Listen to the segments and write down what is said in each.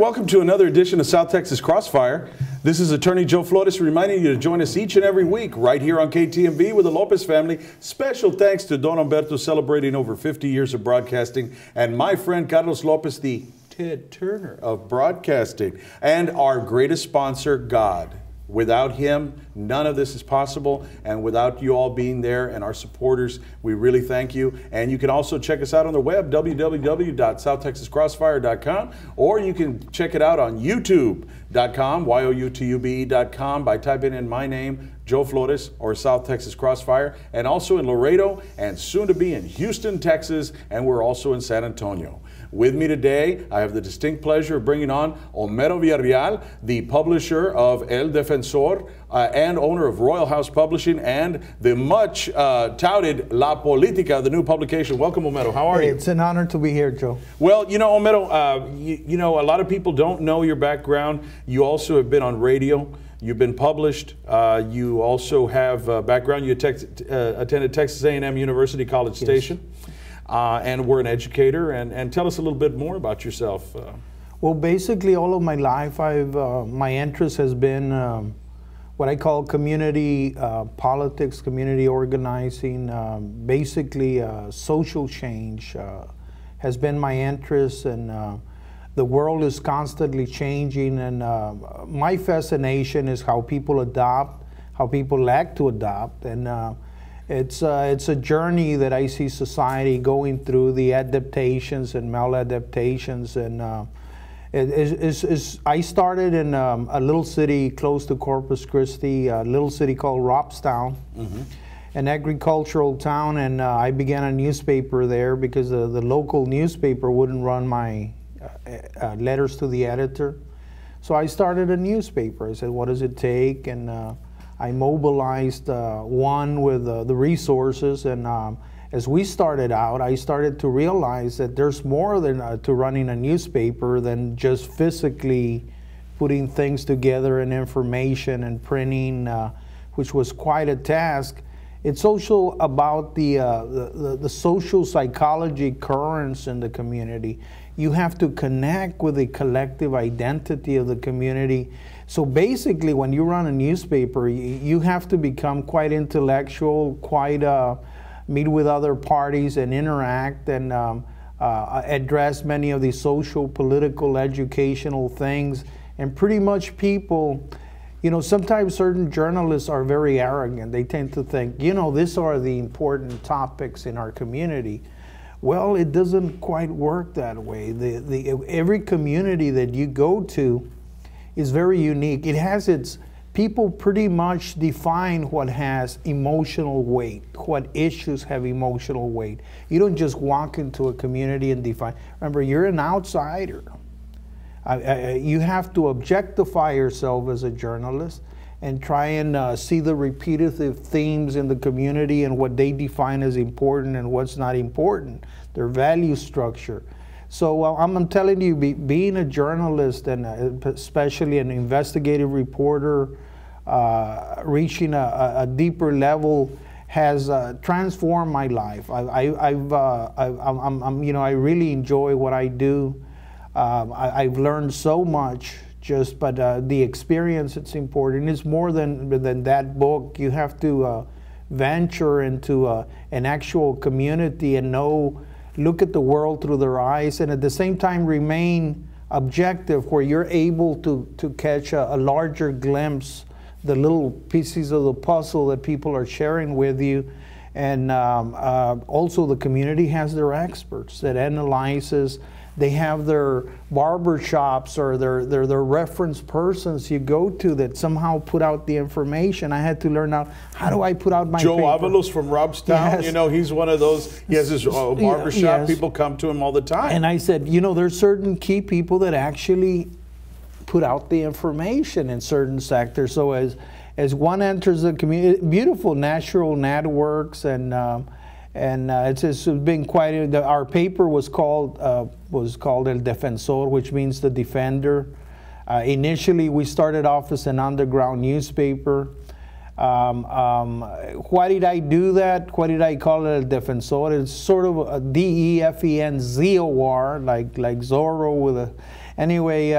welcome to another edition of South Texas Crossfire. This is Attorney Joe Flores reminding you to join us each and every week right here on KTMB with the Lopez family. Special thanks to Don Humberto celebrating over 50 years of broadcasting, and my friend Carlos Lopez, the Ted Turner of broadcasting, and our greatest sponsor, God. Without him, none of this is possible, and without you all being there and our supporters, we really thank you. And you can also check us out on the web, www.southtexascrossfire.com, or you can check it out on youtube.com, youtube.com, by typing in my name, Joe Flores, or South Texas Crossfire, and also in Laredo, and soon to be in Houston, Texas, and we're also in San Antonio. With me today, I have the distinct pleasure of bringing on Homero Villarreal, the publisher of El Defensor and owner of Royal House Publishing, and the much touted La Politica, the new publication. Welcome, Homero. How are you? It's an honor to be here, Joe. Well, you know, Homero, you know, a lot of people don't know your background. You also have been on radio. You've been published. You also have a background. You attended Texas A&M University College Station. And we're an educator, and tell us a little bit more about yourself. Well, basically all of my life, my interest has been what I call community politics, community organizing, basically social change has been my interest, and the world is constantly changing, and my fascination is how people adopt, how people lack to adopt, and it's a journey that I see society going through, the adaptations and maladaptations, and I started in a little city close to Corpus Christi, a little city called Robstown, an agricultural town, and I began a newspaper there because the local newspaper wouldn't run my letters to the editor. So I started a newspaper. I said, what does it take? And I mobilized one with the resources, and as we started out, I started to realize that there's more than to running a newspaper than just physically putting things together and information and printing, which was quite a task. It's also about the social psychology currents in the community. You have to connect with the collective identity of the community. So basically, when you run a newspaper, you have to become quite intellectual, quite meet with other parties and interact, and address many of the social, political, educational things. And pretty much people, you know, sometimes certain journalists are very arrogant. They tend to think, you know, these are the important topics in our community. Well, it doesn't quite work that way. Every community that you go to is very unique. It has its, people pretty much define what has emotional weight, what issues have emotional weight. You don't just walk into a community and define. Remember, you're an outsider. You have to objectify yourself as a journalist and try and see the repetitive themes in the community and what they define as important and what's not important, their value structure. So I'm telling you, being a journalist, and especially an investigative reporter, reaching a deeper level has transformed my life. You know, I really enjoy what I do. I've learned so much. But the experience, it's important. It's more than that book. You have to venture into an actual community and look at the world through their eyes, and at the same time remain objective, where you're able to catch a larger glimpse, the little pieces of the puzzle that people are sharing with you. And also the community has their experts that analyzes. They have their barber shops or their reference persons you go to that somehow put out the information. I had to learn out, how do I put out my Joe paper? Avalos from Robstown, yes. You know, he's one of those, he has his barber shop. Yes. People come to him all the time. And I said, you know, there's certain key people that actually put out the information in certain sectors. So as one enters the community, beautiful natural networks, and it's been quite. Our paper was called El Defensor, which means the defender. Initially, we started off as an underground newspaper. Why did I do that? Why did I call it El Defensor? It's sort of a D-E-F-E-N-Z-O-R, like Zorro with a. Anyway,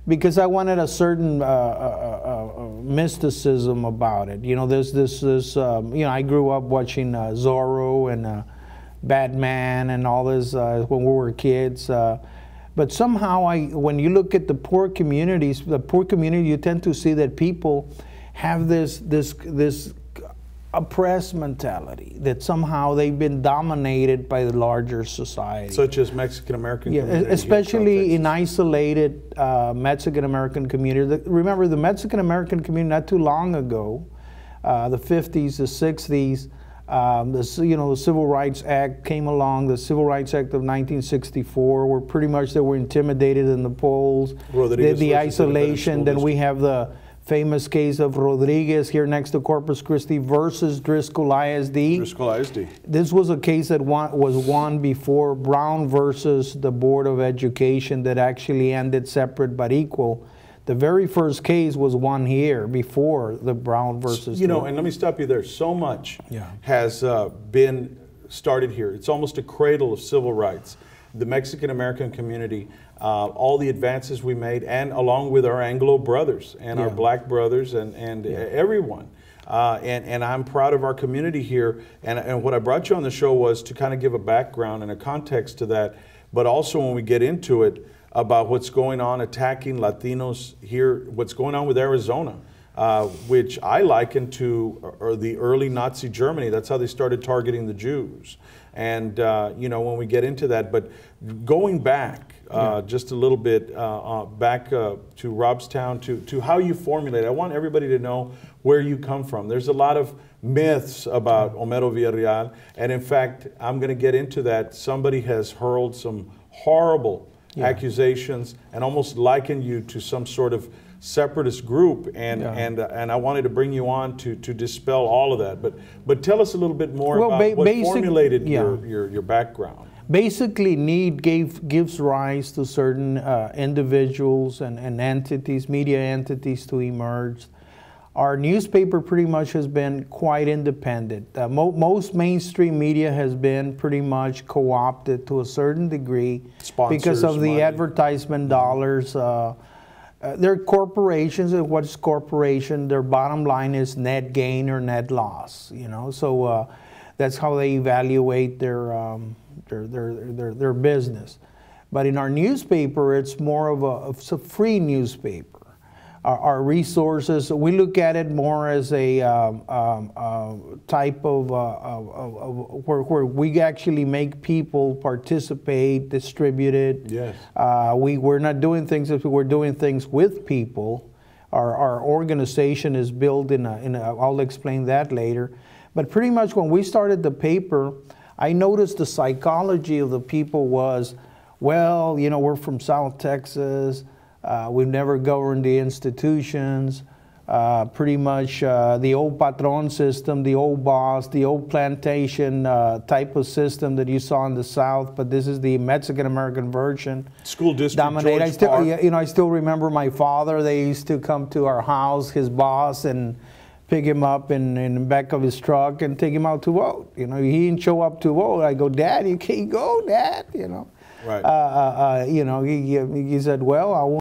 because I wanted a certain mysticism about it. You know, there's this, you know, I grew up watching Zorro and Batman and all this when we were kids. But somehow, when you look at the poor communities, you tend to see that people have this oppressed mentality, that somehow they've been dominated by the larger society. Such as Mexican American community. Yeah, especially in isolated Mexican American community. Remember, the Mexican American community not too long ago, the 50s, the 60s, the Civil Rights Act came along. The Civil Rights Act of 1964, where pretty much they were intimidated in the polls. The isolation. Then we have the famous case of Rodriguez here next to Corpus Christi versus Driscoll ISD. Driscoll ISD. This was a case that was won before Brown versus the Board of Education that actually ended separate but equal. The very first case was won here before the Brown versus. You know, and let me stop you there. So much has been started here. It's almost a cradle of civil rights. The Mexican American community, all the advances we made, and along with our Anglo brothers and our black brothers and everyone. And I'm proud of our community here. And what I brought you on the show was to kind of give a background and a context to that, but also when we get into it, about what's going on attacking Latinos here, what's going on with Arizona, which I liken to the early Nazi Germany. That's how they started targeting the Jews. And, you know, when we get into that, but going back just a little bit, back to Robstown, to how you formulate, I want everybody to know where you come from. There's a lot of myths about Homero Villarreal, and in fact, I'm going to get into that. Somebody has hurled some horrible accusations and almost likened you to some sort of separatist group, and I wanted to bring you on to dispel all of that. But tell us a little bit more about what formulated your background. Basically, need gives rise to certain individuals and entities, media entities to emerge. Our newspaper pretty much has been quite independent. Most mainstream media has been pretty much co-opted to a certain degree because of the advertisement dollars. They're corporations, and what is corporation? Their bottom line is net gain or net loss. You know, so that's how they evaluate their business. But in our newspaper, it's more of a free newspaper. Our resources, we look at it more as a type of where we actually make people participate, distribute it. Yes. We're not doing things if we're doing things with people. Our organization is built I'll explain that later. But pretty much when we started the paper, I noticed the psychology of the people was, well, you know, we're from South Texas. We've never governed the institutions. Pretty much the old patron system, the old boss, the old plantation type of system that you saw in the South, but this is the Mexican American version. School district. I still remember my father. They used to come to our house, his boss, and pick him up in the back of his truck and take him out to vote. You know, he didn't show up to vote. I go, Dad, you can't go, Dad. You know. Right. You know, he said, well, I won't.